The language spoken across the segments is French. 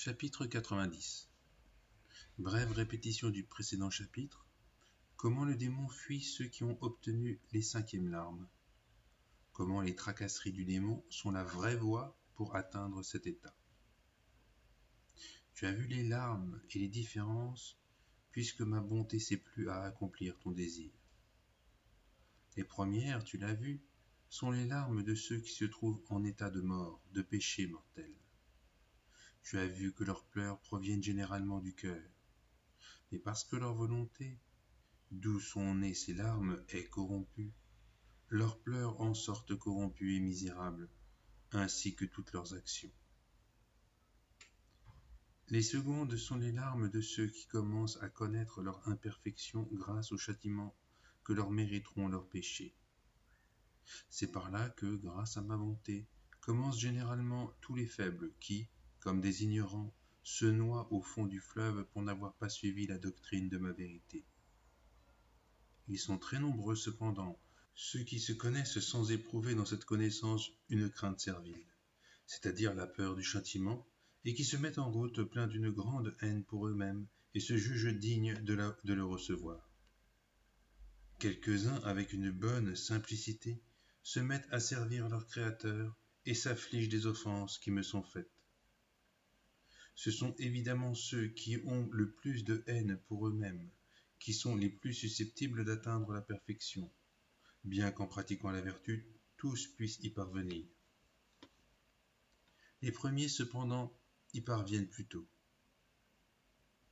Chapitre 90. Brève répétition du précédent chapitre. Comment le démon fuit ceux qui ont obtenu les 5e larmes. Comment les tracasseries du démon sont la vraie voie pour atteindre cet état. Tu as vu les larmes et les différences, puisque ma bonté s'est plu à accomplir ton désir. Les premières, tu l'as vu, sont les larmes de ceux qui se trouvent en état de mort, de péché mortel. Tu as vu que leurs pleurs proviennent généralement du cœur, mais parce que leur volonté, d'où sont nées ces larmes, est corrompue, leurs pleurs en sortent corrompus et misérables, ainsi que toutes leurs actions. Les secondes sont les larmes de ceux qui commencent à connaître leur imperfection grâce au châtiment que leur mériteront leurs péchés. C'est par là que, grâce à ma bonté, commencent généralement tous les faibles qui, comme des ignorants, se noient au fond du fleuve pour n'avoir pas suivi la doctrine de ma vérité. Ils sont très nombreux cependant, ceux qui se connaissent sans éprouver dans cette connaissance une crainte servile, c'est-à-dire la peur du châtiment, et qui se mettent en route pleins d'une grande haine pour eux-mêmes et se jugent dignes de le recevoir. Quelques-uns, avec une bonne simplicité, se mettent à servir leur Créateur et s'affligent des offenses qui me sont faites. Ce sont évidemment ceux qui ont le plus de haine pour eux-mêmes, qui sont les plus susceptibles d'atteindre la perfection, bien qu'en pratiquant la vertu, tous puissent y parvenir. Les premiers, cependant, y parviennent plus tôt.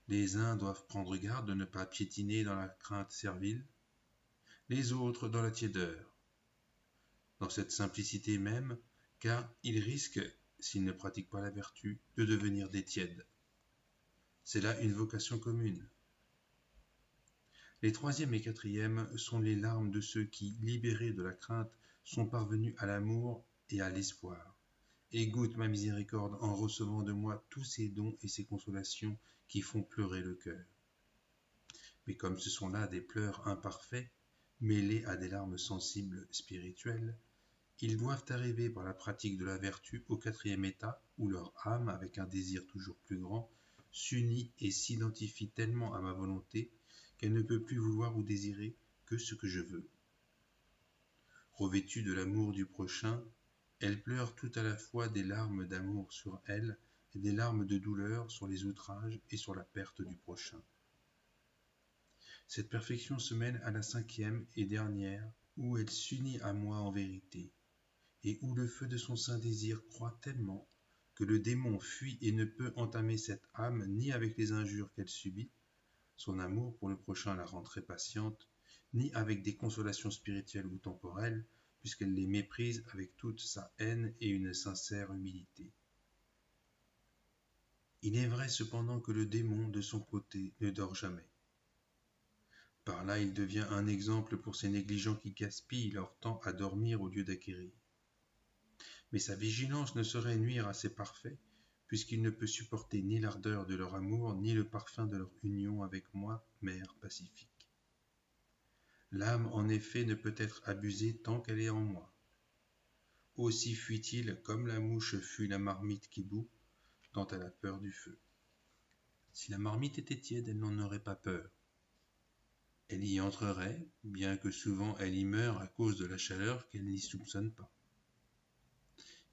Les uns doivent prendre garde de ne pas piétiner dans la crainte servile, les autres dans la tiédeur, dans cette simplicité même, car ils risquent, s'ils ne pratiquent pas la vertu, de devenir des tièdes. C'est là une vocation commune. Les troisièmes et quatrièmes sont les larmes de ceux qui, libérés de la crainte, sont parvenus à l'amour et à l'espoir, et goûtent ma miséricorde en recevant de moi tous ces dons et ces consolations qui font pleurer le cœur. Mais comme ce sont là des pleurs imparfaits, mêlés à des larmes sensibles spirituelles, ils doivent arriver par la pratique de la vertu au 4e état où leur âme, avec un désir toujours plus grand, s'unit et s'identifie tellement à ma volonté qu'elle ne peut plus vouloir ou désirer que ce que je veux. Revêtue de l'amour du prochain, elle pleure tout à la fois des larmes d'amour sur elle et des larmes de douleur sur les outrages et sur la perte du prochain. Cette perfection se mène à la 5e et dernière, où elle s'unit à moi en vérité, et où le feu de son saint désir croît tellement que le démon fuit et ne peut entamer cette âme ni avec les injures qu'elle subit, son amour pour le prochain la rend très patiente, ni avec des consolations spirituelles ou temporelles, puisqu'elle les méprise avec toute sa haine et une sincère humilité. Il est vrai cependant que le démon, de son côté, ne dort jamais. Par là, il devient un exemple pour ces négligents qui gaspillent leur temps à dormir au lieu d'acquérir. Mais sa vigilance ne saurait nuire à ces parfaits, puisqu'il ne peut supporter ni l'ardeur de leur amour, ni le parfum de leur union avec moi, mère pacifique. L'âme, en effet, ne peut être abusée tant qu'elle est en moi. Aussi fuit-il comme la mouche fuit la marmite qui bout, tant elle a peur du feu. Si la marmite était tiède, elle n'en aurait pas peur. Elle y entrerait, bien que souvent elle y meure à cause de la chaleur qu'elle n'y soupçonne pas.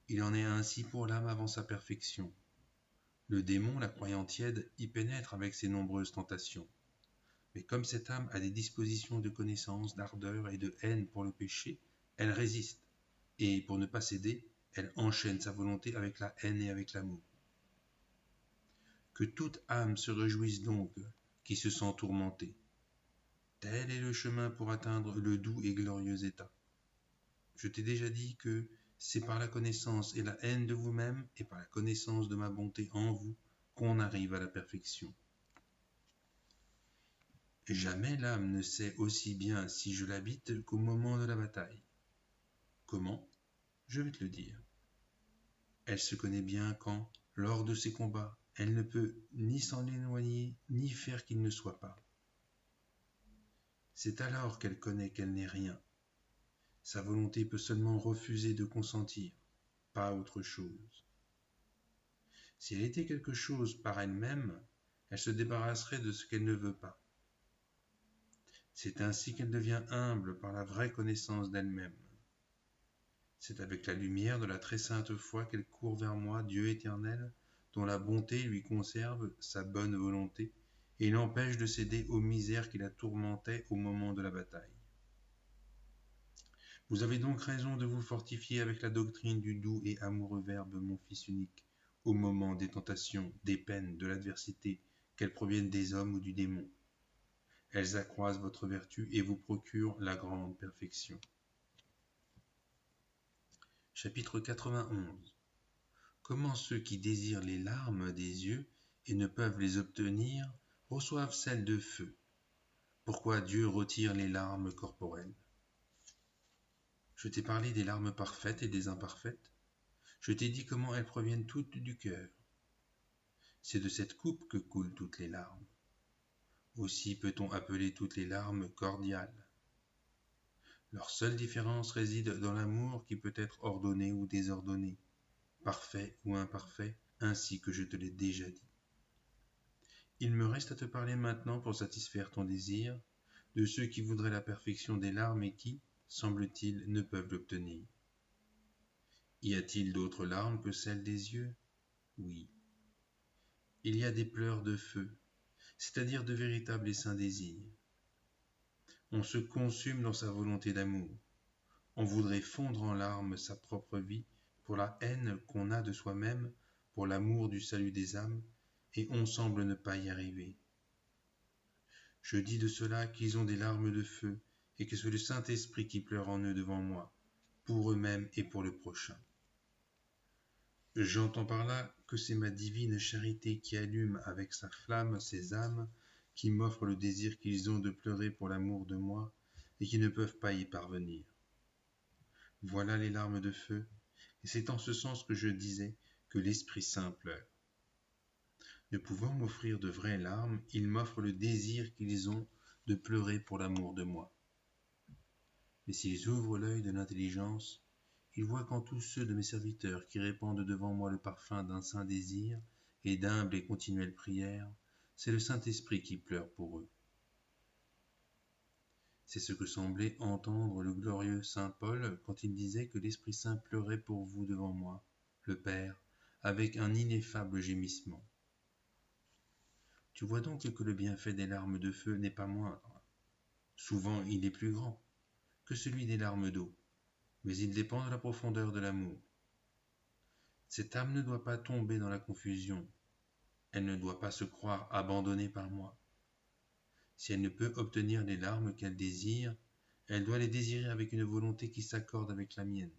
Il en est ainsi pour l'âme avant sa perfection. Le démon, la croyant tiède, y pénètre avec ses nombreuses tentations. Mais comme cette âme a des dispositions de connaissance, d'ardeur et de haine pour le péché, elle résiste, et pour ne pas céder, elle enchaîne sa volonté avec la haine et avec l'amour. Que toute âme se réjouisse donc, qui se sent tourmentée. Tel est le chemin pour atteindre le doux et glorieux état. Je t'ai déjà dit que c'est par la connaissance et la haine de vous-même et par la connaissance de ma bonté en vous qu'on arrive à la perfection. Jamais l'âme ne sait aussi bien si je l'habite qu'au moment de la bataille. Comment? Je vais te le dire. Elle se connaît bien quand, lors de ces combats, elle ne peut ni s'en éloigner, ni faire qu'il ne soit pas. C'est alors qu'elle connaît qu'elle n'est rien. Sa volonté peut seulement refuser de consentir, pas autre chose. Si elle était quelque chose par elle-même, elle se débarrasserait de ce qu'elle ne veut pas. C'est ainsi qu'elle devient humble par la vraie connaissance d'elle-même. C'est avec la lumière de la très sainte foi qu'elle court vers moi, Dieu éternel, dont la bonté lui conserve sa bonne volonté et l'empêche de céder aux misères qui la tourmentaient au moment de la bataille. Vous avez donc raison de vous fortifier avec la doctrine du doux et amoureux Verbe, mon Fils unique, au moment des tentations, des peines, de l'adversité, qu'elles proviennent des hommes ou du démon. Elles accroissent votre vertu et vous procurent la grande perfection. Chapitre 91. Comment ceux qui désirent les larmes des yeux et ne peuvent les obtenir reçoivent celles de feu. Pourquoi Dieu retire les larmes corporelles? Je t'ai parlé des larmes parfaites et des imparfaites. Je t'ai dit comment elles proviennent toutes du cœur. C'est de cette coupe que coulent toutes les larmes. Aussi peut-on appeler toutes les larmes cordiales. Leur seule différence réside dans l'amour qui peut être ordonné ou désordonné, parfait ou imparfait, ainsi que je te l'ai déjà dit. Il me reste à te parler maintenant pour satisfaire ton désir, de ceux qui voudraient la perfection des larmes et qui, semble-t-il, ne peuvent l'obtenir. Y a-t-il d'autres larmes que celles des yeux? Oui. Il y a des pleurs de feu, c'est-à-dire de véritables et saints désirs. On se consume dans sa volonté d'amour. On voudrait fondre en larmes sa propre vie pour la haine qu'on a de soi-même, pour l'amour du salut des âmes, et on semble ne pas y arriver. Je dis de cela qu'ils ont des larmes de feu, et que c'est le Saint-Esprit qui pleure en eux devant moi, pour eux-mêmes et pour le prochain. J'entends par là que c'est ma divine charité qui allume avec sa flamme ces âmes qui m'offrent le désir qu'ils ont de pleurer pour l'amour de moi et qui ne peuvent pas y parvenir. Voilà les larmes de feu, et c'est en ce sens que je disais que l'Esprit Saint pleure. Ne pouvant m'offrir de vraies larmes, ils m'offrent le désir qu'ils ont de pleurer pour l'amour de moi. Mais s'ils ouvrent l'œil de l'intelligence, ils voient qu'en tous ceux de mes serviteurs qui répandent devant moi le parfum d'un saint désir et d'humble et continuelle prière, c'est le Saint-Esprit qui pleure pour eux. C'est ce que semblait entendre le glorieux saint Paul quand il disait que l'Esprit Saint pleurait pour vous devant moi, le Père, avec un ineffable gémissement. Tu vois donc que le bienfait des larmes de feu n'est pas moindre. Souvent il est plus grand que celui des larmes d'eau, mais il dépend de la profondeur de l'amour. Cette âme ne doit pas tomber dans la confusion, elle ne doit pas se croire abandonnée par moi. Si elle ne peut obtenir les larmes qu'elle désire, elle doit les désirer avec une volonté qui s'accorde avec la mienne,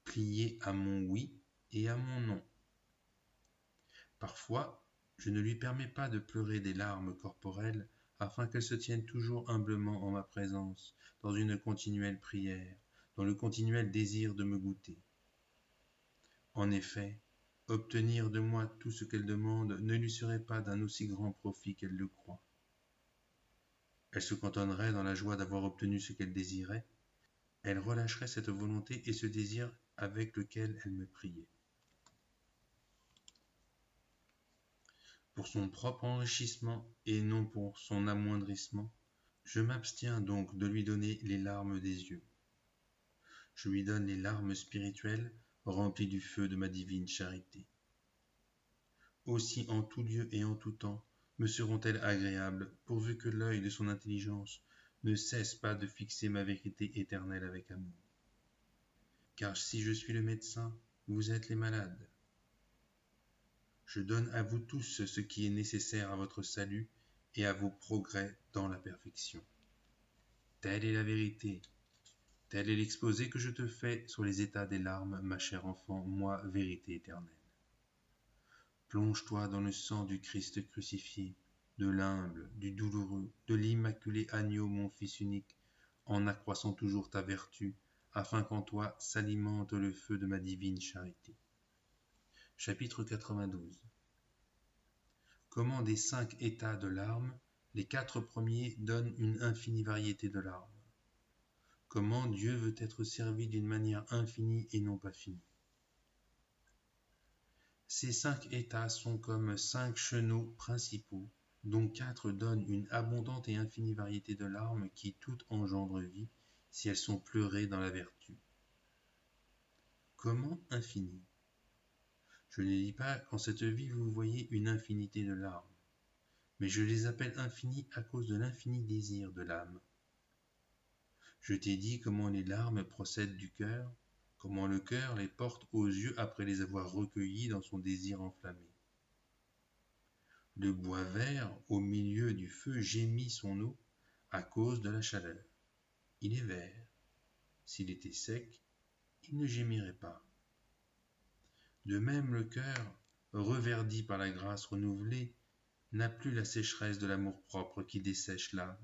pliée à mon oui et à mon non. Parfois, je ne lui permets pas de pleurer des larmes corporelles afin qu'elle se tienne toujours humblement en ma présence, dans une continuelle prière, dans le continuel désir de me goûter. En effet, obtenir de moi tout ce qu'elle demande ne lui serait pas d'un aussi grand profit qu'elle le croit. Elle se cantonnerait dans la joie d'avoir obtenu ce qu'elle désirait, elle relâcherait cette volonté et ce désir avec lequel elle me priait. Pour son propre enrichissement et non pour son amoindrissement, je m'abstiens donc de lui donner les larmes des yeux. Je lui donne les larmes spirituelles remplies du feu de ma divine charité. Aussi en tout lieu et en tout temps me seront-elles agréables, pourvu que l'œil de son intelligence ne cesse pas de fixer ma vérité éternelle avec amour. Car si je suis le médecin, vous êtes les malades. Je donne à vous tous ce qui est nécessaire à votre salut et à vos progrès dans la perfection. Telle est la vérité, tel est l'exposé que je te fais sur les états des larmes, ma chère enfant, moi, vérité éternelle. Plonge-toi dans le sang du Christ crucifié, de l'humble, du douloureux, de l'immaculé agneau, mon Fils unique, en accroissant toujours ta vertu, afin qu'en toi s'alimente le feu de ma divine charité. Chapitre 92. Comment des 5 états de larmes, les 4 premiers donnent une infinie variété de larmes. Comment Dieu veut être servi d'une manière infinie et non pas finie. Ces 5 états sont comme 5 chenaux principaux, dont 4 donnent une abondante et infinie variété de larmes qui toutes engendrent vie, si elles sont pleurées dans la vertu. Comment infini? Je ne dis pas qu'en cette vie vous voyez une infinité de larmes, mais je les appelle infinies à cause de l'infini désir de l'âme. Je t'ai dit comment les larmes procèdent du cœur, comment le cœur les porte aux yeux après les avoir recueillis dans son désir enflammé. Le bois vert au milieu du feu gémit son eau à cause de la chaleur. Il est vert. S'il était sec, il ne gémirait pas. De même, le cœur, reverdi par la grâce renouvelée, n'a plus la sécheresse de l'amour-propre qui dessèche l'âme.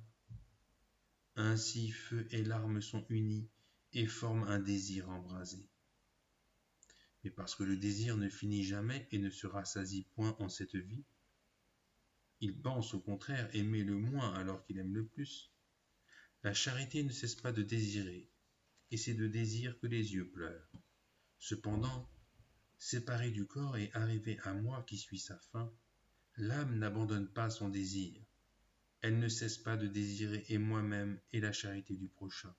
Ainsi, feu et larmes sont unis et forment un désir embrasé. Mais parce que le désir ne finit jamais et ne se rassasie point en cette vie, il pense au contraire aimer le moins alors qu'il aime le plus. La charité ne cesse pas de désirer, et c'est de désir que les yeux pleurent. Cependant, séparée du corps et arrivée à moi qui suis sa fin, l'âme n'abandonne pas son désir. Elle ne cesse pas de désirer et moi-même et la charité du prochain.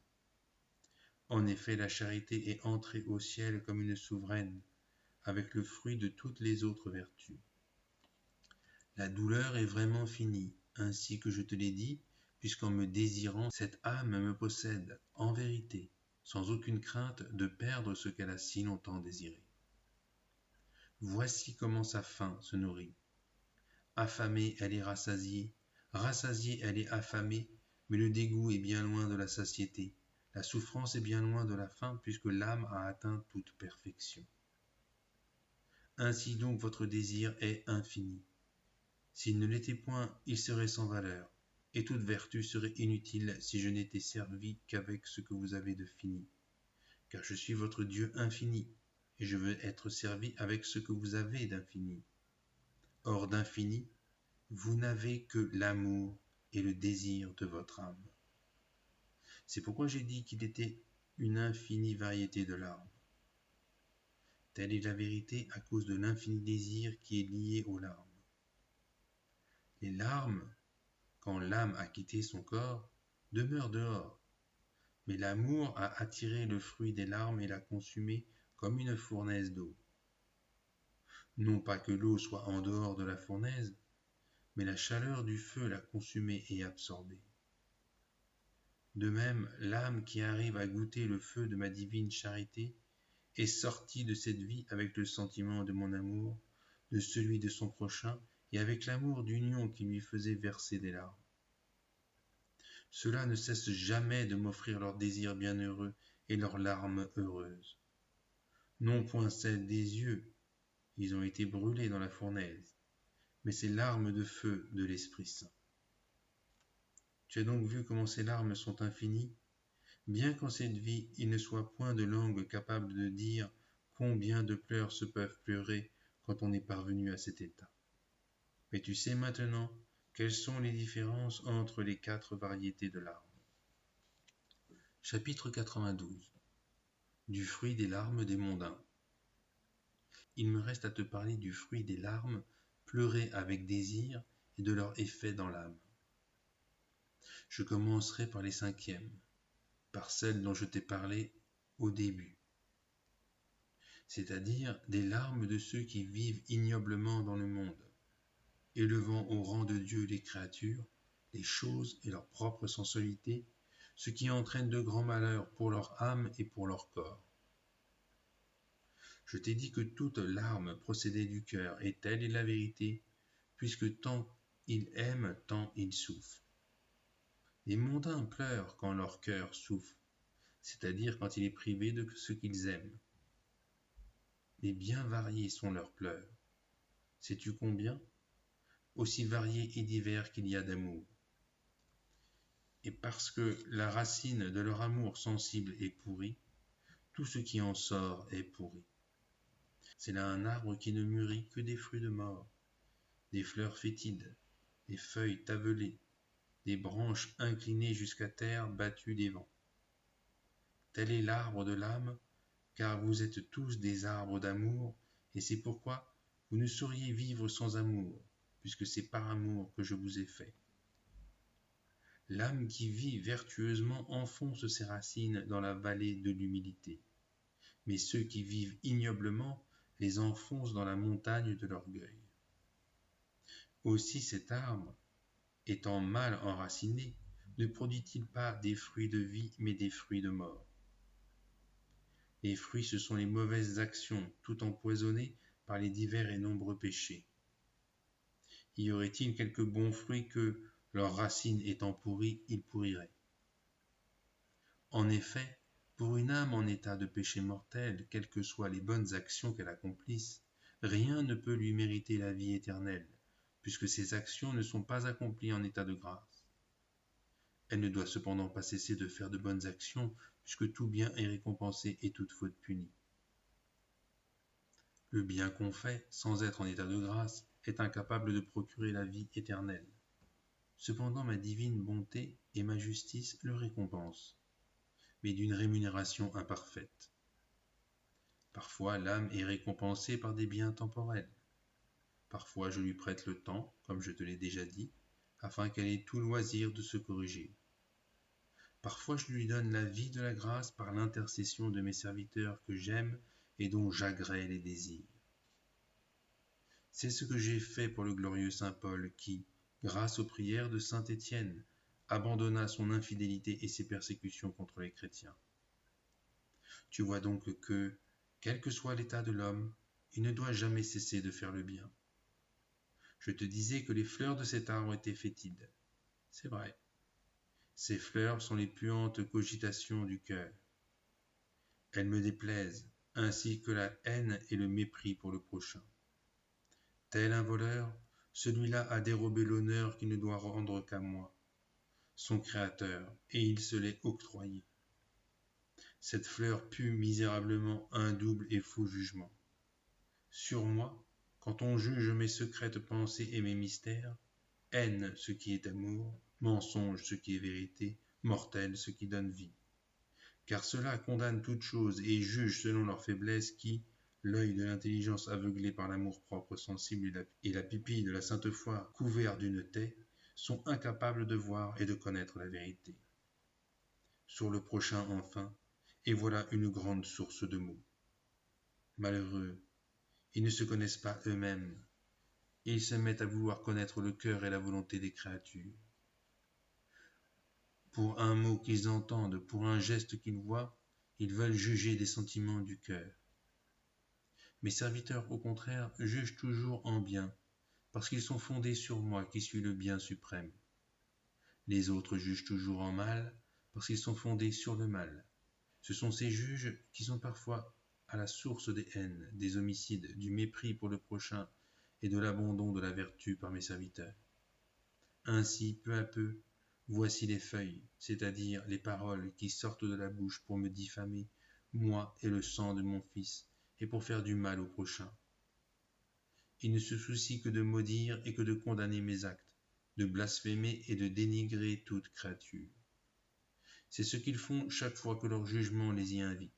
En effet, la charité est entrée au ciel comme une souveraine, avec le fruit de toutes les autres vertus. La douleur est vraiment finie, ainsi que je te l'ai dit, puisqu'en me désirant, cette âme me possède, en vérité, sans aucune crainte de perdre ce qu'elle a si longtemps désiré. Voici comment sa faim se nourrit. Affamée, elle est rassasiée, rassasiée, elle est affamée, mais le dégoût est bien loin de la satiété, la souffrance est bien loin de la faim, puisque l'âme a atteint toute perfection. Ainsi donc votre désir est infini. S'il ne l'était point, il serait sans valeur, et toute vertu serait inutile si je n'étais servi qu'avec ce que vous avez de fini. Car je suis votre Dieu infini, et je veux être servi avec ce que vous avez d'infini. Or d'infini, vous n'avez que l'amour et le désir de votre âme. C'est pourquoi j'ai dit qu'il était une infinie variété de larmes. Telle est la vérité à cause de l'infini désir qui est lié aux larmes. Les larmes, quand l'âme a quitté son corps, demeurent dehors, mais l'amour a attiré le fruit des larmes et l'a consumé comme une fournaise d'eau. Non pas que l'eau soit en dehors de la fournaise, mais la chaleur du feu l'a consumée et absorbée. De même, l'âme qui arrive à goûter le feu de ma divine charité est sortie de cette vie avec le sentiment de mon amour, de celui de son prochain et avec l'amour d'union qui lui faisait verser des larmes. Ceux-là ne cessent jamais de m'offrir leurs désirs bienheureux et leurs larmes heureuses. Non point celles des yeux, ils ont été brûlés dans la fournaise, mais ces larmes de feu de l'Esprit Saint. Tu as donc vu comment ces larmes sont infinies, bien qu'en cette vie il ne soit point de langue capable de dire combien de pleurs se peuvent pleurer quand on est parvenu à cet état. Mais tu sais maintenant quelles sont les différences entre les 4 variétés de larmes. Chapitre 92. Du fruit des larmes des mondains. Il me reste à te parler du fruit des larmes pleurées avec désir et de leur effet dans l'âme. Je commencerai par les 5e, par celles dont je t'ai parlé au début, c'est-à-dire des larmes de ceux qui vivent ignoblement dans le monde, élevant au rang de Dieu les créatures, les choses et leur propre sensualité, ce qui entraîne de grands malheurs pour leur âme et pour leur corps. Je t'ai dit que toute larme procédait du cœur, et telle est la vérité, puisque tant ils aiment, tant ils souffrent. Les mondains pleurent quand leur cœur souffre, c'est-à-dire quand il est privé de ce qu'ils aiment. Mais bien variés sont leurs pleurs. Sais-tu combien? Aussi variés et divers qu'il y a d'amour. Et parce que la racine de leur amour sensible est pourrie, tout ce qui en sort est pourri. C'est là un arbre qui ne mûrit que des fruits de mort, des fleurs fétides, des feuilles tavelées, des branches inclinées jusqu'à terre battues des vents. Tel est l'arbre de l'âme, car vous êtes tous des arbres d'amour, et c'est pourquoi Vous ne sauriez vivre sans amour, puisque c'est par amour que je vous ai fait. L'âme qui vit vertueusement enfonce ses racines dans la vallée de l'humilité, mais ceux qui vivent ignoblement les enfoncent dans la montagne de l'orgueil. Aussi cet arbre, étant mal enraciné, ne produit-il pas des fruits de vie, mais des fruits de mort. Les fruits, ce sont les mauvaises actions, tout empoisonnées par les divers et nombreux péchés. Y aurait-il quelques bons fruits que, leurs racines étant pourries, ils pourriraient? En effet, pour une âme en état de péché mortel, quelles que soient les bonnes actions qu'elle accomplisse, rien ne peut lui mériter la vie éternelle, puisque ces actions ne sont pas accomplies en état de grâce. Elle ne doit cependant pas cesser de faire de bonnes actions, puisque tout bien est récompensé et toute faute punie. Le bien qu'on fait, sans être en état de grâce, est incapable de procurer la vie éternelle. Cependant ma divine bonté et ma justice le récompensent, mais d'une rémunération imparfaite. Parfois l'âme est récompensée par des biens temporels. Parfois je lui prête le temps, comme je te l'ai déjà dit, afin qu'elle ait tout loisir de se corriger. Parfois je lui donne la vie de la grâce par l'intercession de mes serviteurs que j'aime et dont j'agrée les désirs. C'est ce que j'ai fait pour le glorieux saint Paul qui, grâce aux prières de saint Étienne, abandonna son infidélité et ses persécutions contre les chrétiens. Tu vois donc que, quel que soit l'état de l'homme, il ne doit jamais cesser de faire le bien. Je te disais que les fleurs de cet arbre étaient fétides. C'est vrai. Ces fleurs sont les puantes cogitations du cœur. Elles me déplaisent, ainsi que la haine et le mépris pour le prochain. Tel un voleur, celui-là a dérobé l'honneur qu'il ne doit rendre qu'à moi, son Créateur, et il se l'est octroyé. Cette fleur pue misérablement un double et faux jugement. Sur moi, quand on juge mes secrètes pensées et mes mystères, haine ce qui est amour, mensonge ce qui est vérité, mortel ce qui donne vie. Car ceux-là condamnent toutes choses et jugent selon leur faiblesse qui, l'œil de l'intelligence aveuglé par l'amour-propre sensible et la pupille de la sainte foi couvert d'une taie, sont incapables de voir et de connaître la vérité. Sur le prochain enfin, et voilà une grande source de maux. Malheureux, ils ne se connaissent pas eux-mêmes, et ils se mettent à vouloir connaître le cœur et la volonté des créatures. Pour un mot qu'ils entendent, pour un geste qu'ils voient, ils veulent juger des sentiments du cœur. Mes serviteurs, au contraire, jugent toujours en bien, parce qu'ils sont fondés sur moi qui suis le bien suprême. Les autres jugent toujours en mal, parce qu'ils sont fondés sur le mal. Ce sont ces juges qui sont parfois à la source des haines, des homicides, du mépris pour le prochain et de l'abandon de la vertu par mes serviteurs. Ainsi, peu à peu, voici les feuilles, c'est-à-dire les paroles qui sortent de la bouche pour me diffamer, moi et le sang de mon Fils, et pour faire du mal au prochain. Ils ne se soucient que de maudire et que de condamner mes actes, de blasphémer et de dénigrer toute créature. C'est ce qu'ils font chaque fois que leur jugement les y invite.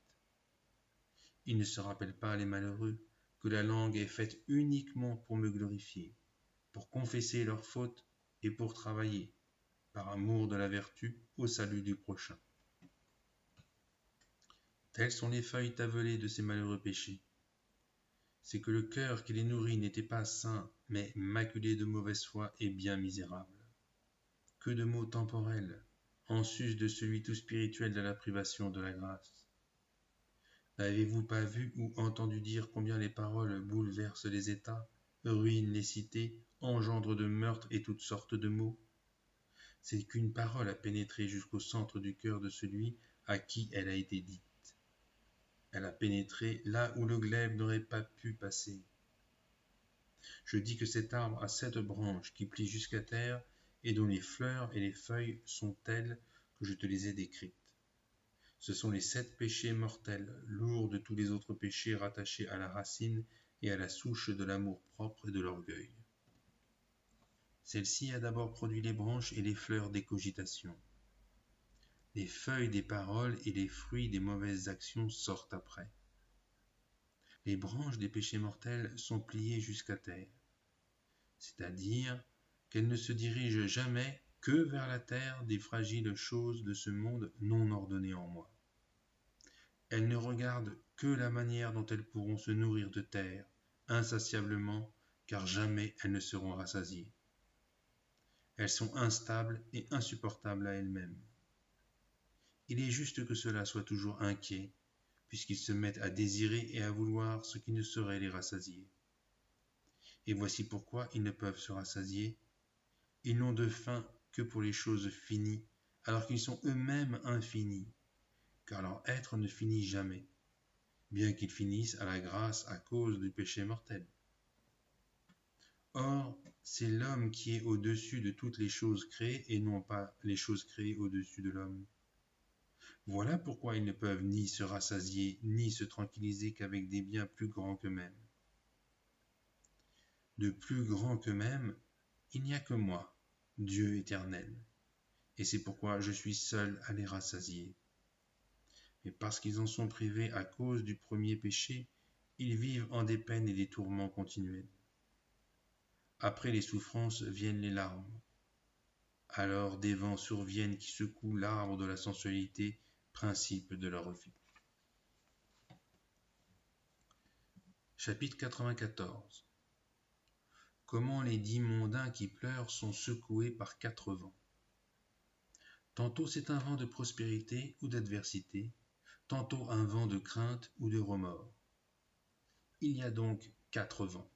Ils ne se rappellent pas, les malheureux, que la langue est faite uniquement pour me glorifier, pour confesser leurs fautes et pour travailler, par amour de la vertu, au salut du prochain. Telles sont les feuilles tavelées de ces malheureux péchés. C'est que le cœur qui les nourrit n'était pas saint, mais maculé de mauvaise foi et bien misérable. Que de mots temporels, en sus de celui tout spirituel de la privation de la grâce. N'avez-vous pas vu ou entendu dire combien les paroles bouleversent les états, ruinent les cités, engendrent de meurtres et toutes sortes de maux? C'est qu'une parole a pénétré jusqu'au centre du cœur de celui à qui elle a été dite. Elle a pénétré là où le glaive n'aurait pas pu passer. Je dis que cet arbre a 7 branches qui plient jusqu'à terre et dont les fleurs et les feuilles sont telles que je te les ai décrites. Ce sont les 7 péchés mortels, lourds de tous les autres péchés rattachés à la racine et à la souche de l'amour-propre et de l'orgueil. Celle-ci a d'abord produit les branches et les fleurs des cogitations. Les feuilles des paroles et les fruits des mauvaises actions sortent après. Les branches des péchés mortels sont pliées jusqu'à terre, c'est-à-dire qu'elles ne se dirigent jamais que vers la terre des fragiles choses de ce monde non ordonné en moi. Elles ne regardent que la manière dont elles pourront se nourrir de terre, insatiablement, car jamais elles ne seront rassasiées. Elles sont instables et insupportables à elles-mêmes. Il est juste que cela soit toujours inquiet, puisqu'ils se mettent à désirer et à vouloir ce qui ne saurait les rassasier. Et voici pourquoi ils ne peuvent se rassasier. Ils n'ont de faim que pour les choses finies, alors qu'ils sont eux-mêmes infinis, car leur être ne finit jamais, bien qu'ils finissent à la grâce à cause du péché mortel. Or, c'est l'homme qui est au-dessus de toutes les choses créées et non pas les choses créées au-dessus de l'homme. Voilà pourquoi ils ne peuvent ni se rassasier ni se tranquilliser qu'avec des biens plus grands qu'eux-mêmes. De plus grand qu'eux-mêmes, il n'y a que moi, Dieu éternel, et c'est pourquoi je suis seul à les rassasier. Mais parce qu'ils en sont privés à cause du premier péché, ils vivent en des peines et des tourments continuels. Après les souffrances viennent les larmes. Alors des vents surviennent qui secouent l'arbre de la sensualité, principe de leur vie. Chapitre 94. Comment les 10 mondains qui pleurent sont secoués par 4 vents. Tantôt c'est un vent de prospérité ou d'adversité, tantôt un vent de crainte ou de remords. Il y a donc 4 vents.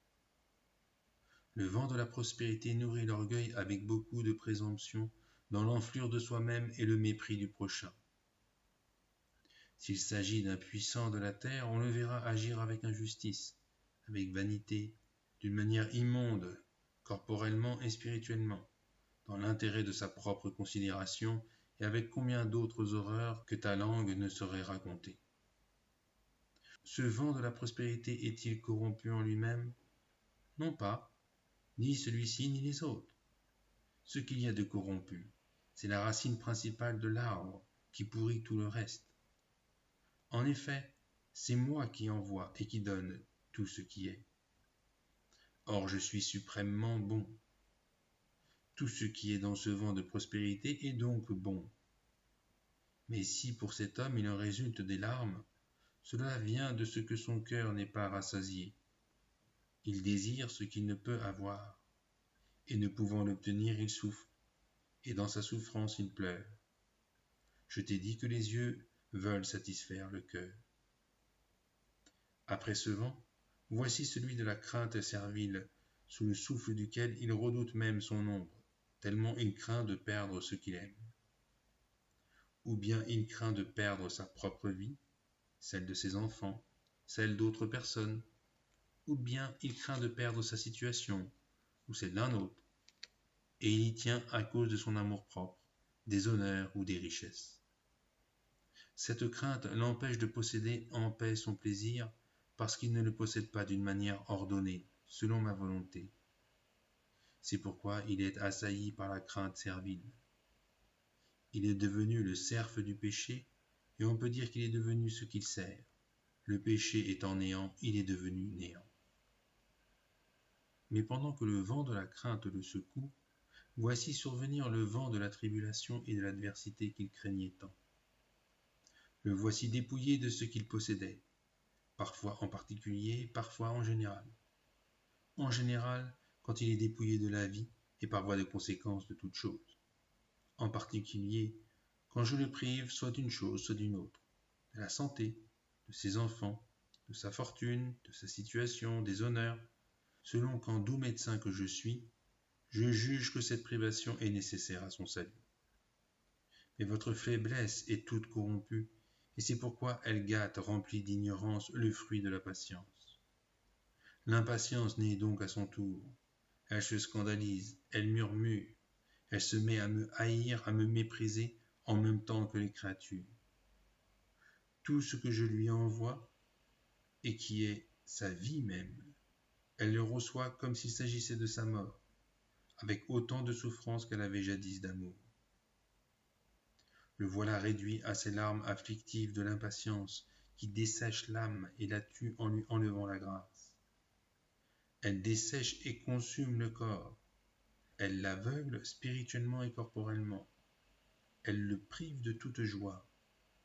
Le vent de la prospérité nourrit l'orgueil avec beaucoup de présomption dans l'enflure de soi-même et le mépris du prochain. S'il s'agit d'un puissant de la terre, on le verra agir avec injustice, avec vanité, d'une manière immonde, corporellement et spirituellement, dans l'intérêt de sa propre considération et avec combien d'autres horreurs que ta langue ne saurait raconter. Ce vent de la prospérité est-il corrompu en lui-même? Non pas, ni celui-ci ni les autres. Ce qu'il y a de corrompu, c'est la racine principale de l'arbre qui pourrit tout le reste. En effet, c'est moi qui envoie et qui donne tout ce qui est. Or je suis suprêmement bon. Tout ce qui est dans ce vent de prospérité est donc bon. Mais si pour cet homme il en résulte des larmes, cela vient de ce que son cœur n'est pas rassasié. Il désire ce qu'il ne peut avoir, et ne pouvant l'obtenir, il souffre, et dans sa souffrance il pleure. Je t'ai dit que les yeux veulent satisfaire le cœur. Après ce vent, voici celui de la crainte servile, sous le souffle duquel il redoute même son ombre, tellement il craint de perdre ce qu'il aime. Ou bien il craint de perdre sa propre vie, celle de ses enfants, celle d'autres personnes, ou bien il craint de perdre sa situation, ou celle d'un autre, et il y tient à cause de son amour-propre, des honneurs ou des richesses. Cette crainte l'empêche de posséder en paix son plaisir, parce qu'il ne le possède pas d'une manière ordonnée, selon ma volonté. C'est pourquoi il est assailli par la crainte servile. Il est devenu le cerf du péché, et on peut dire qu'il est devenu ce qu'il sert. Le péché étant néant, il est devenu néant. Mais pendant que le vent de la crainte le secoue, voici survenir le vent de la tribulation et de l'adversité qu'il craignait tant. Le voici dépouillé de ce qu'il possédait, parfois en particulier, parfois en général. En général, quand il est dépouillé de la vie et par voie de conséquence de toute chose. En particulier, quand je le prive soit d'une chose, soit d'une autre, de la santé, de ses enfants, de sa fortune, de sa situation, des honneurs, selon qu'en doux médecin que je suis, je juge que cette privation est nécessaire à son salut. Mais votre faiblesse est toute corrompue, et c'est pourquoi elle gâte, remplie d'ignorance, le fruit de la patience. L'impatience naît donc à son tour. Elle se scandalise, elle murmure, elle se met à me haïr, à me mépriser, en même temps que les créatures. Tout ce que je lui envoie, et qui est sa vie même, elle le reçoit comme s'il s'agissait de sa mort, avec autant de souffrance qu'elle avait jadis d'amour. Le voilà réduit à ces larmes afflictives de l'impatience qui dessèche l'âme et la tue en lui enlevant la grâce. Elle dessèche et consume le corps. Elle l'aveugle spirituellement et corporellement. Elle le prive de toute joie.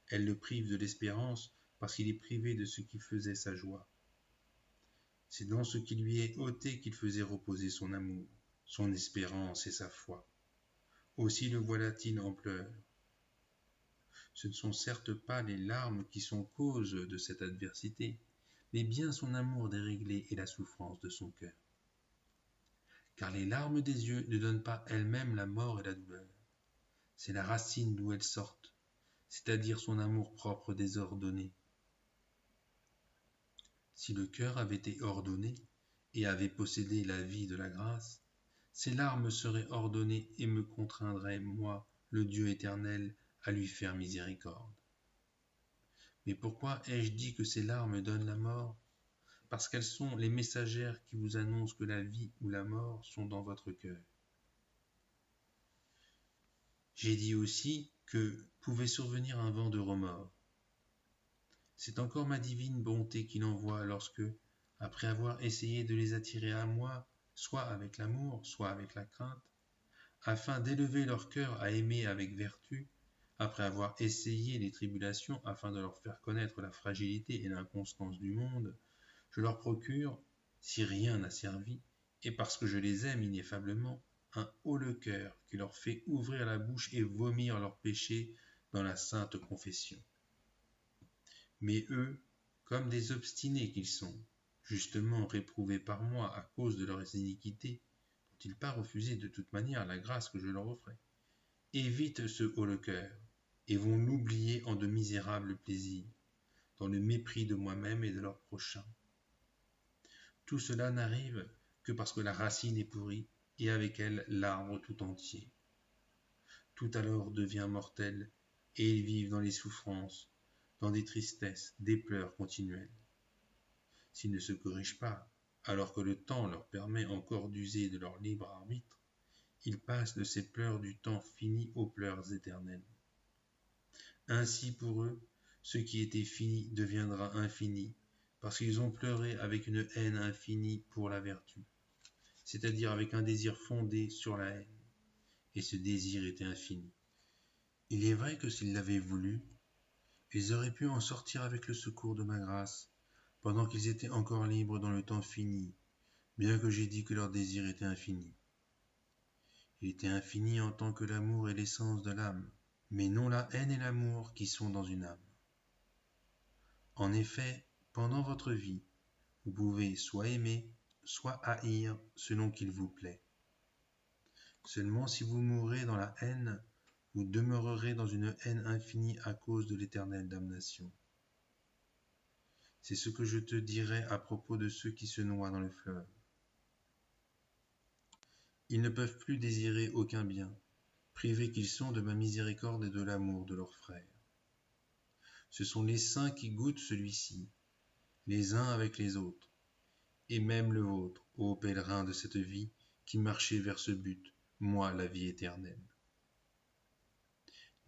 Elle le prive de l'espérance parce qu'il est privé de ce qui faisait sa joie. C'est dans ce qui lui est ôté qu'il faisait reposer son amour, son espérance et sa foi. Aussi le voilà-t-il en pleurs. Ce ne sont certes pas les larmes qui sont cause de cette adversité, mais bien son amour déréglé et la souffrance de son cœur. Car les larmes des yeux ne donnent pas elles-mêmes la mort et la douleur. C'est la racine d'où elles sortent, c'est-à-dire son amour-propre désordonné. Si le cœur avait été ordonné et avait possédé la vie de la grâce, ces larmes seraient ordonnées et me contraindraient, moi, le Dieu éternel, à lui faire miséricorde. Mais pourquoi ai-je dit que ces larmes donnent la mort? Parce qu'elles sont les messagères qui vous annoncent que la vie ou la mort sont dans votre cœur. J'ai dit aussi que pouvait survenir un vent de remords. C'est encore ma divine bonté qui l'envoie lorsque, après avoir essayé de les attirer à moi, soit avec l'amour, soit avec la crainte, afin d'élever leur cœur à aimer avec vertu, après avoir essayé les tribulations afin de leur faire connaître la fragilité et l'inconstance du monde, je leur procure, si rien n'a servi, et parce que je les aime ineffablement, un haut-le-cœur qui leur fait ouvrir la bouche et vomir leurs péchés dans la sainte confession. Mais eux, comme des obstinés qu'ils sont, justement réprouvés par moi à cause de leurs iniquités, n'ont-ils pas refusé de toute manière la grâce que je leur offrais, évitent ce haut-le-cœur, et vont l'oublier en de misérables plaisirs, dans le mépris de moi-même et de leur prochain. Tout cela n'arrive que parce que la racine est pourrie, et avec elle l'arbre tout entier. Tout alors devient mortel, et ils vivent dans les souffrances, dans des tristesses, des pleurs continuels. S'ils ne se corrigent pas, alors que le temps leur permet encore d'user de leur libre arbitre, ils passent de ces pleurs du temps fini aux pleurs éternelles. Ainsi pour eux, ce qui était fini deviendra infini, parce qu'ils ont pleuré avec une haine infinie pour la vertu, c'est-à-dire avec un désir fondé sur la haine, et ce désir était infini. Il est vrai que s'ils l'avaient voulu, ils auraient pu en sortir avec le secours de ma grâce, pendant qu'ils étaient encore libres dans le temps fini, bien que j'ai dit que leur désir était infini. Il était infini en tant que l'amour est l'essence de l'âme, mais non la haine et l'amour qui sont dans une âme. En effet, pendant votre vie, vous pouvez soit aimer, soit haïr selon qu'il vous plaît. Seulement si vous mourrez dans la haine, vous demeurerez dans une haine infinie à cause de l'éternelle damnation. C'est ce que je te dirai à propos de ceux qui se noient dans le fleuve. Ils ne peuvent plus désirer aucun bien, privés qu'ils sont de ma miséricorde et de l'amour de leurs frères. Ce sont les saints qui goûtent celui-ci, les uns avec les autres, et même le vôtre, ô pèlerin de cette vie, qui marchez vers ce but, moi la vie éternelle.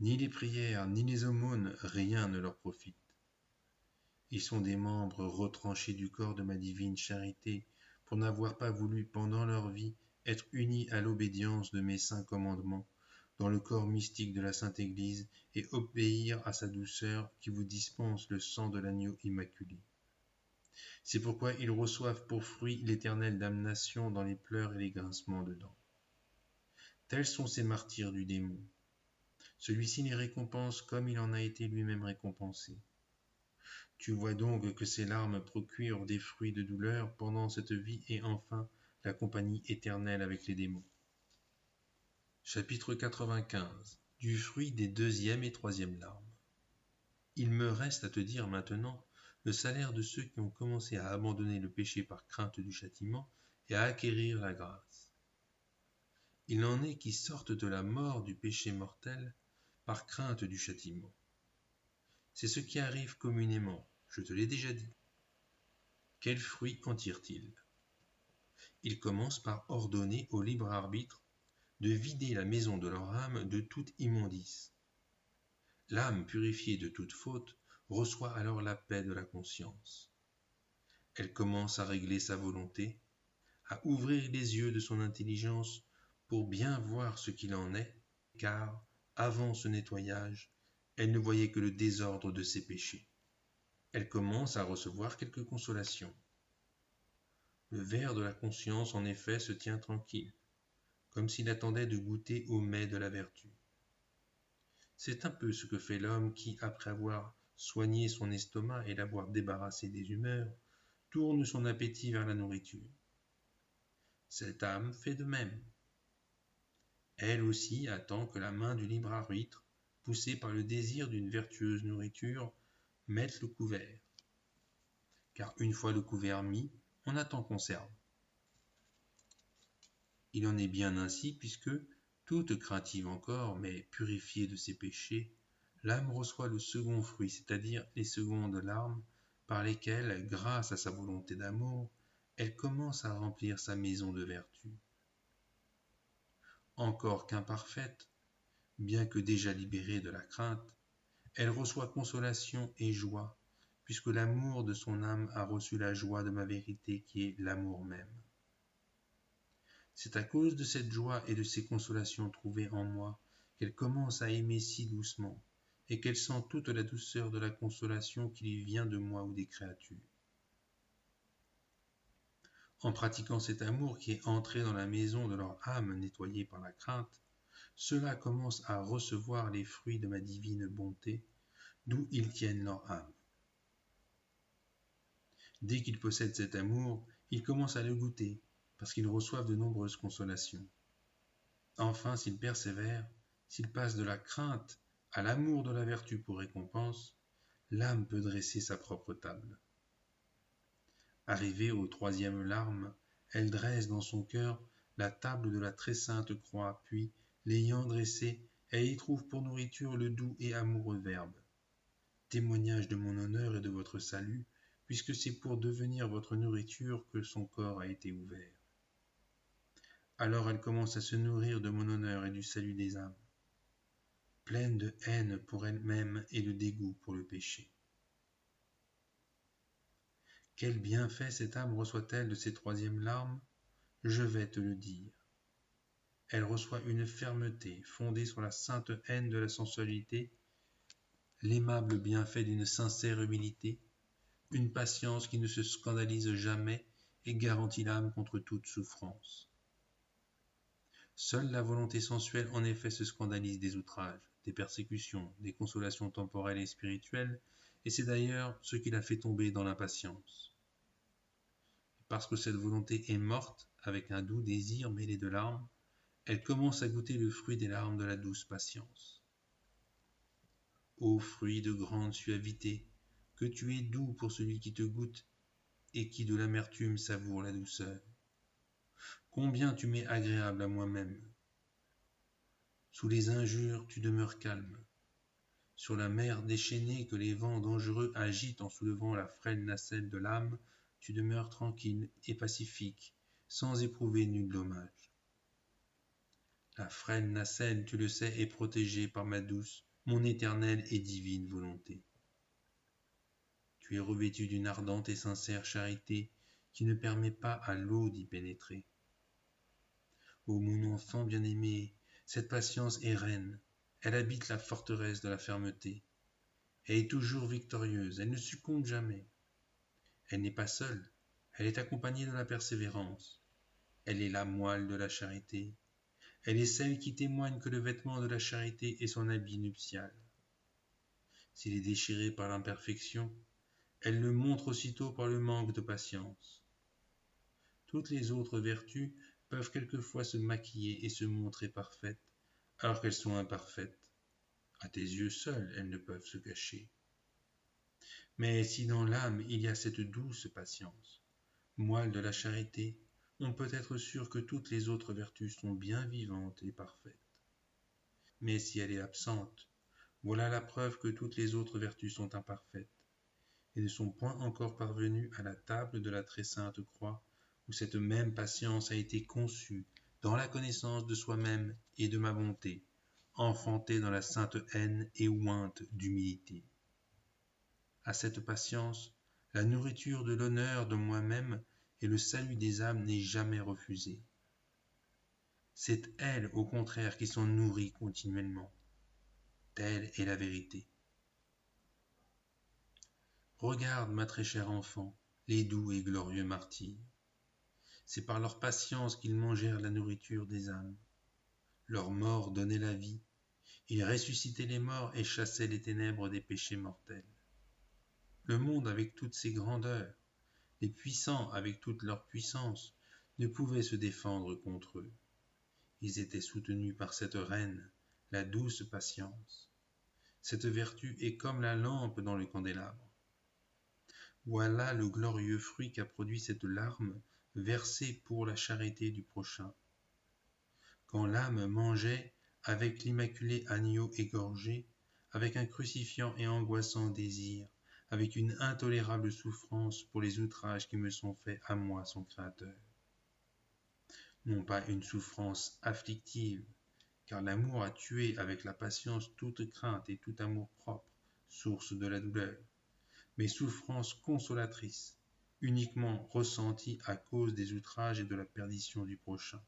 Ni les prières, ni les aumônes, rien ne leur profite. Ils sont des membres retranchés du corps de ma divine charité, pour n'avoir pas voulu pendant leur vie être unis à l'obédience de mes saints commandements, dans le corps mystique de la Sainte Église, et obéir à sa douceur qui vous dispense le sang de l'agneau immaculé. C'est pourquoi ils reçoivent pour fruit l'éternelle damnation dans les pleurs et les grincements de dents. Tels sont ces martyrs du démon. Celui-ci les récompense comme il en a été lui-même récompensé. Tu vois donc que ces larmes procurent des fruits de douleur pendant cette vie et enfin la compagnie éternelle avec les démons. Chapitre 95. Du fruit des deuxième et troisième larmes. Il me reste à te dire maintenant le salaire de ceux qui ont commencé à abandonner le péché par crainte du châtiment et à acquérir la grâce. Il en est qui sortent de la mort du péché mortel par crainte du châtiment. C'est ce qui arrive communément, je te l'ai déjà dit. Quels fruits en tirent-ils? Ils commencent par ordonner au libre arbitre de vider la maison de leur âme de toute immondice. L'âme purifiée de toute faute reçoit alors la paix de la conscience. Elle commence à régler sa volonté, à ouvrir les yeux de son intelligence pour bien voir ce qu'il en est, car, avant ce nettoyage, elle ne voyait que le désordre de ses péchés. Elle commence à recevoir quelques consolations. Le verre de la conscience, en effet, se tient tranquille, comme s'il attendait de goûter au mets de la vertu. C'est un peu ce que fait l'homme qui, après avoir soigné son estomac et l'avoir débarrassé des humeurs, tourne son appétit vers la nourriture. Cette âme fait de même. Elle aussi attend que la main du libre arbitre, poussée par le désir d'une vertueuse nourriture, mette le couvert. Car une fois le couvert mis, on attend qu'on serve. Il en est bien ainsi puisque, toute craintive encore, mais purifiée de ses péchés, l'âme reçoit le second fruit, c'est-à-dire les secondes larmes, par lesquelles, grâce à sa volonté d'amour, elle commence à remplir sa maison de vertu. Encore qu'imparfaite, bien que déjà libérée de la crainte, elle reçoit consolation et joie, puisque l'amour de son âme a reçu la joie de ma vérité qui est l'amour même. C'est à cause de cette joie et de ces consolations trouvées en moi qu'elle commence à aimer si doucement, et qu'elle sent toute la douceur de la consolation qui lui vient de moi ou des créatures. En pratiquant cet amour qui est entré dans la maison de leur âme nettoyée par la crainte, ceux-là commencent à recevoir les fruits de ma divine bonté, d'où ils tiennent leur âme. Dès qu'ils possèdent cet amour, ils commencent à le goûter, parce qu'ils reçoivent de nombreuses consolations. Enfin, s'ils persévèrent, s'ils passent de la crainte à l'amour de la vertu pour récompense, l'âme peut dresser sa propre table. Arrivée aux troisièmes larmes, elle dresse dans son cœur la table de la très sainte croix, puis, l'ayant dressée, elle y trouve pour nourriture le doux et amoureux Verbe. Témoignage de mon honneur et de votre salut, puisque c'est pour devenir votre nourriture que son corps a été ouvert. Alors elle commence à se nourrir de mon honneur et du salut des âmes, pleine de haine pour elle-même et de dégoût pour le péché. Quel bienfait cette âme reçoit-elle de ces troisièmes larmes? Je vais te le dire. Elle reçoit une fermeté fondée sur la sainte haine de la sensualité, l'aimable bienfait d'une sincère humilité, une patience qui ne se scandalise jamais et garantit l'âme contre toute souffrance. Seule la volonté sensuelle en effet se scandalise des outrages, des persécutions, des consolations temporelles et spirituelles, et c'est d'ailleurs ce qui la fait tomber dans l'impatience. Parce que cette volonté est morte, avec un doux désir mêlé de larmes, elle commence à goûter le fruit des larmes de la douce patience. Ô fruit de grande suavité, que tu es doux pour celui qui te goûte et qui de l'amertume savoure la douceur. Combien tu m'es agréable à moi-même. Sous les injures, tu demeures calme. Sur la mer déchaînée que les vents dangereux agitent en soulevant la frêle nacelle de l'âme, tu demeures tranquille et pacifique, sans éprouver nul dommage. La frêle nacelle, tu le sais, est protégée par ma douce, mon éternelle et divine volonté. Tu es revêtu d'une ardente et sincère charité qui ne permet pas à l'eau d'y pénétrer. Ô mon enfant bien-aimé, cette patience est reine, elle habite la forteresse de la fermeté. Elle est toujours victorieuse, elle ne succombe jamais. Elle n'est pas seule, elle est accompagnée de la persévérance. Elle est la moelle de la charité. Elle est celle qui témoigne que le vêtement de la charité est son habit nuptial. S'il est déchiré par l'imperfection, elle le montre aussitôt par le manque de patience. Toutes les autres vertus peuvent quelquefois se maquiller et se montrer parfaites, alors qu'elles sont imparfaites. À tes yeux seuls, elles ne peuvent se cacher. Mais si dans l'âme il y a cette douce patience, moelle de la charité, on peut être sûr que toutes les autres vertus sont bien vivantes et parfaites. Mais si elle est absente, voilà la preuve que toutes les autres vertus sont imparfaites, et ne sont point encore parvenues à la table de la très sainte croix, où cette même patience a été conçue dans la connaissance de soi-même et de ma bonté, enfantée dans la sainte haine et ointe d'humilité. À cette patience, la nourriture de l'honneur de moi-même et le salut des âmes n'est jamais refusée. C'est elles, au contraire, qui sont nourries continuellement. Telle est la vérité. Regarde, ma très chère enfant, les doux et glorieux martyrs. C'est par leur patience qu'ils mangèrent la nourriture des âmes. Leur mort donnait la vie. Ils ressuscitaient les morts et chassaient les ténèbres des péchés mortels. Le monde avec toutes ses grandeurs, les puissants avec toute leur puissance, ne pouvaient se défendre contre eux. Ils étaient soutenus par cette reine, la douce patience. Cette vertu est comme la lampe dans le candélabre. Voilà le glorieux fruit qu'a produit cette larme versée pour la charité du prochain. Quand l'âme mangeait avec l'immaculé agneau égorgé, avec un crucifiant et angoissant désir, avec une intolérable souffrance pour les outrages qui me sont faits à moi, son Créateur. Non pas une souffrance afflictive, car l'amour a tué avec la patience toute crainte et tout amour-propre, source de la douleur, mais souffrance consolatrice, uniquement ressentie à cause des outrages et de la perdition du prochain.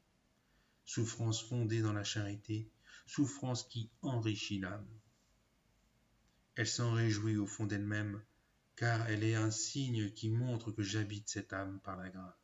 Souffrance fondée dans la charité, souffrance qui enrichit l'âme. Elle s'en réjouit au fond d'elle-même, car elle est un signe qui montre que j'habite cette âme par la grâce.